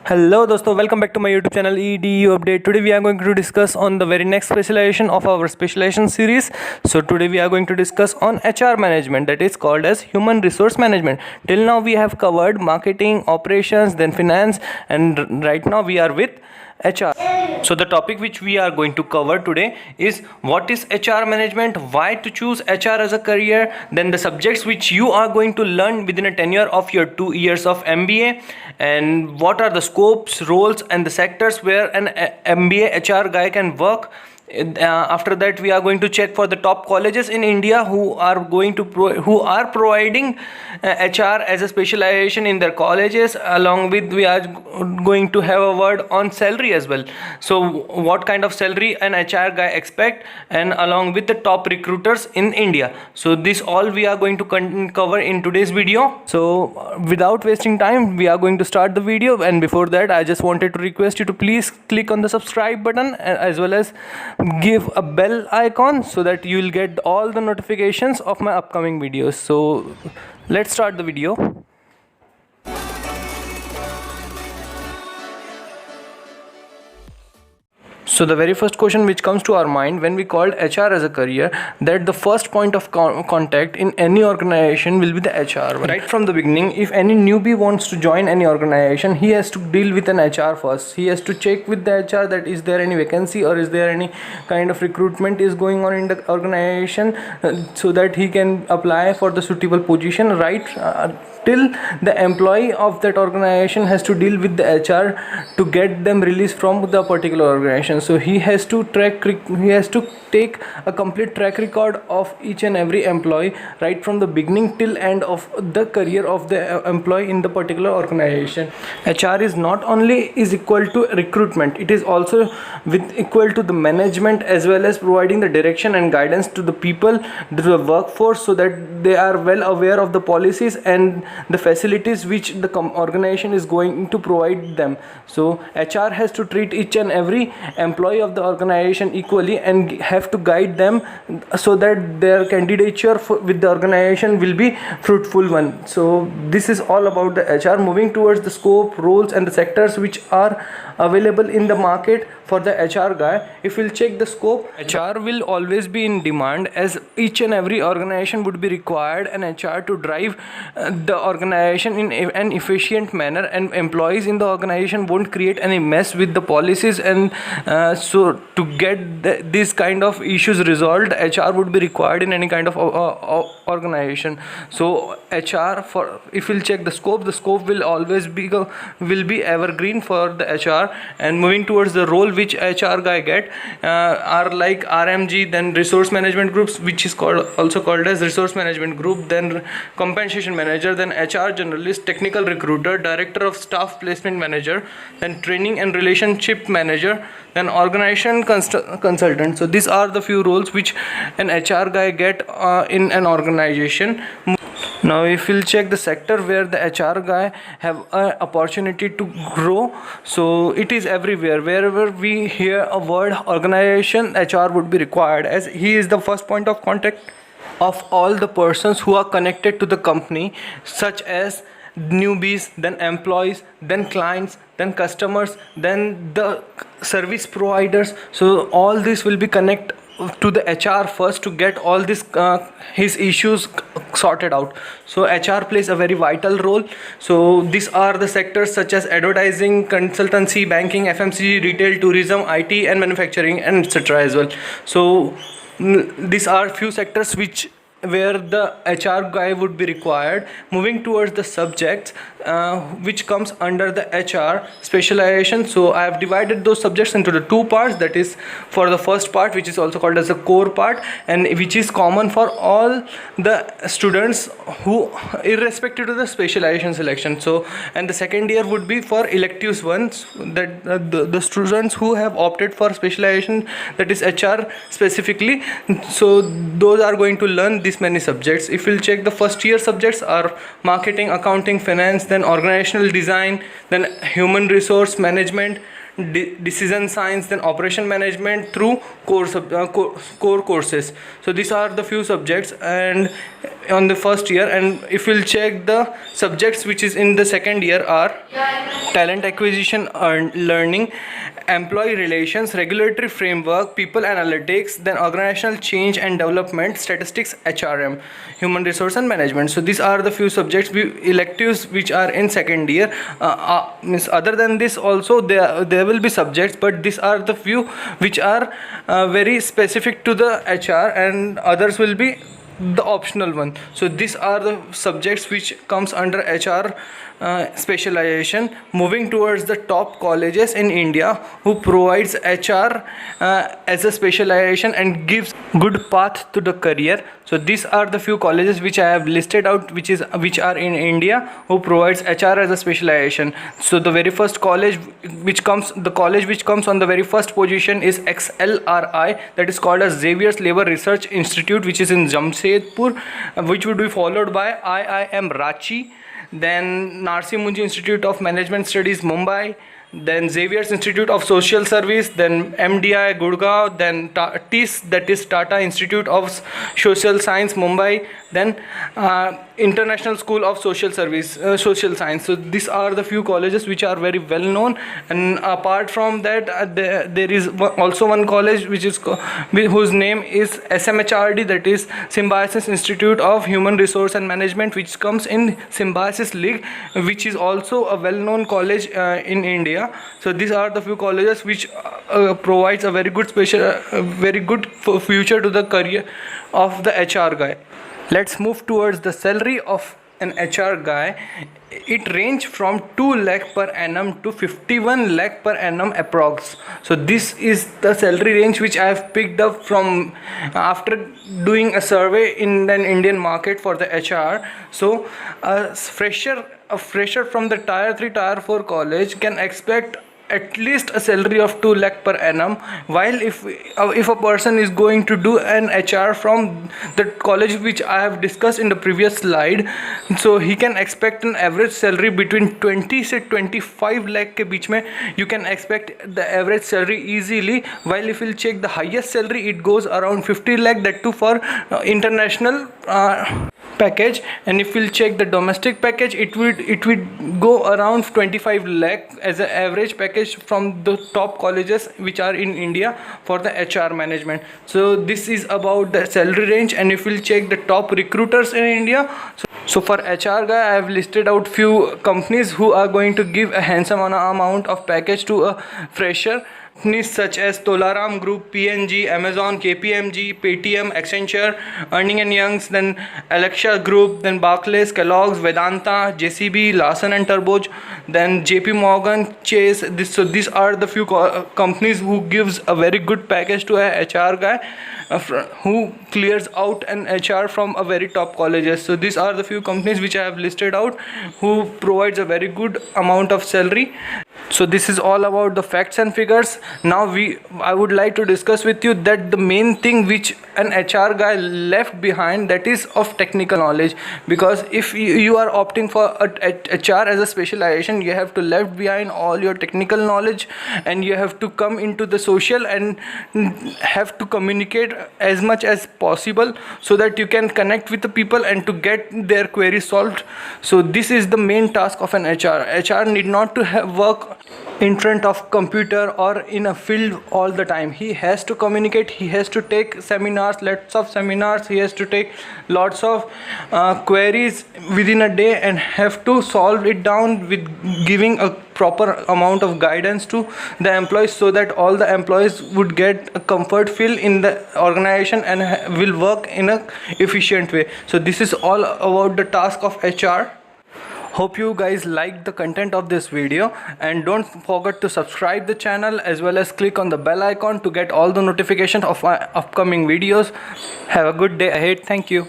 Hello दोस्तों, welcome back to my YouTube channel EDU Update. Today we are going to discuss on the very next specialization of our specialization series. So today we are going to discuss on HR management, that is called as human resource management. Till now we have covered marketing, operations, then finance, and right now we are with HR. So the topic which we are going to cover today is what is HR management, why to choose HR as a career, then the subjects which you are going to learn within a tenure of your 2 years of MBA, and what are the scopes, roles and the sectors where an MBA HR guy can work. After that we are going to check for the top colleges in India who are going to who are providing HR as a specialization in their colleges. Along with we are going to have a word on salary as well, so what kind of salary an HR guy expect, and along with the top recruiters in India. So this all we are going to cover in today's video. So without wasting time we are going to start the video, and before that I just wanted to request you to please click on the subscribe button as well as give a bell icon so that you will get all the notifications of my upcoming videos. So let's start the video. So the very first question which comes to our mind when we called HR as a career, that the first point of contact in any organization will be the HR. Right from the beginning, if any newbie wants to join any organization, he has to deal with an HR first. He has to check with the HR that is there any vacancy or is there any kind of recruitment is going on in the organization, so that he can apply for the suitable position, right? Till the employee of that organization has to deal with the HR to get them released from the particular organization. So he has to take a complete track record of each and every employee right from the beginning till end of the career of the employee in the particular organization. HR is not only is equal to recruitment, it is also with equal to the management as well as providing the direction and guidance to the people, to the workforce, so that they are well aware of the policies and the facilities which the organization is going to provide them. So HR has to treat each and every employee of the organization equally and have to guide them so that their candidature with the organization will be fruitful one. So this is all about the HR. Moving towards the scope, roles and the sectors which are available in the market for the HR guy, if we'll check the scope, HR will always be in demand, as each and every organization would be required an HR to drive the organization in an efficient manner, and employees in the organization won't create any mess with the policies, and so to get these kind of issues resolved, HR would be required in any kind of organization. So HR, for if we'll check the scope will always be evergreen for the HR. And moving towards the role which HR guy get are like RMG, then resource management groups, which is also called as resource management group, then compensation manager, then HR generalist, technical recruiter, director of staff placement manager, then training and relationship manager, then organization consultant. So these are the few roles which an HR guy get in an organization. Now if we'll check the sector where the HR guy have an opportunity to grow, so it is everywhere. Wherever we hear a word organization, HR would be required, as he is the first point of contact of all the persons who are connected to the company, such as newbies, then employees, then clients, then customers, then the service providers. So all this will be connect to the HR first to get all this his issues sorted out. So HR plays a very vital role. So these are the sectors such as advertising, consultancy, banking, FMCG, retail, tourism, IT and manufacturing, and etc. as well. So these are few sectors where the HR guy would be required. Moving towards the subjects which comes under the HR specialization, so I have divided those subjects into the two parts. That is, for the first part, which is also called as the core part, and which is common for all the students who, irrespective of the specialization selection. So, and the second year would be for electives ones, that the students who have opted for specialization, that is HR specifically. So those are going to learn this many subjects. If we'll check, the first year subjects are marketing, accounting, finance, then organizational design, then human resource management, decision science, then operation management through core courses. So these are the few subjects and on the first year. And if we'll check the subjects which is in the second year are talent acquisition and learning, employee relations, regulatory framework, people analytics, then organizational change and development, statistics, HRM, human resource and management. So these are the few subjects electives which are in second year. Means other than this also there will be subjects, but these are the few which are very specific to the HR, and others will be the optional one. So these are the subjects which comes under HR specialization. Moving towards the top colleges in India who provides HR as a specialization and gives good path to the career. So these are the few colleges which I have listed out, which are in India who provides HR as a specialization. So the very first college which comes on the very first position is XLRI, that is called as Xavier's Labour Research Institute, which is in Jamshedpur, which would be followed by IIM Ranchi, then Narsi Munji Institute of Management Studies, Mumbai, then Xavier's Institute of Social Service, then MDI Gurgaon, then TIS, that is Tata Institute of Social Science, Mumbai, then International School of Social Science. So these are the few colleges which are very well known. And apart from that, there is also one college whose name is SMHRD, that is Symbiosis Institute of Human Resource and Management, which comes in Symbiosis League, which is also a well known college in India. So these are the few colleges which provides a very good future to the career of the HR guy. Let's move towards the salary of an HR guy. It range from 2 lakh per annum to 51 lakh per annum approx. So this is the salary range which I have picked up from after doing a survey in an Indian market for the HR. So a fresher from the tier 3 tier 4 college can expect at least a salary of 2 lakh per annum, while if a person is going to do an HR from the college which I have discussed in the previous slide, so he can expect an average salary between 20 से 25 lakh के बीच में you can expect the average salary easily, while if you'll check the highest salary it goes around 50 lakh, that too for international package. And if we'll check the domestic package, it would go around 25 lakh as an average package from the top colleges which are in India for the HR management. So this is about the salary range. And if we'll check the top recruiters in India, so for HR guy I have listed out few companies who are going to give a handsome amount of package to a fresher. Companies such as Tolaram Group, PNG, Amazon, KPMG, Paytm, Accenture, Ernst & Youngs, then Alexa Group, then Barclays, Kellogg's, Vedanta, JCB, Larsen & Toubro, then JP Morgan, Chase. So these are the few companies who gives a very good package to a HR guy who clears out an HR from a very top colleges. So these are the few companies which I have listed out who provides a very good amount of salary. So this is all about the facts and figures. Now I would like to discuss with you that the main thing which an HR guy left behind, that is of technical knowledge. Because if you are opting for a HR as a specialization, you have to left behind all your technical knowledge and you have to come into the social and have to communicate as much as possible so that you can connect with the people and to get their queries solved. So this is the main task of an HR. HR need not to work in front of computer or in a field all the time. He has to communicate, he has to take seminars, lots of seminars, he has to take lots of queries within a day and have to solve it down with giving a proper amount of guidance to the employees so that all the employees would get a comfort feel in the organization and will work in a efficient way. So this is all about the task of HR. Hope you guys liked the content of this video, and don't forget to subscribe the channel as well as click on the bell icon to get all the notifications of my upcoming videos. Have a good day ahead. Thank you.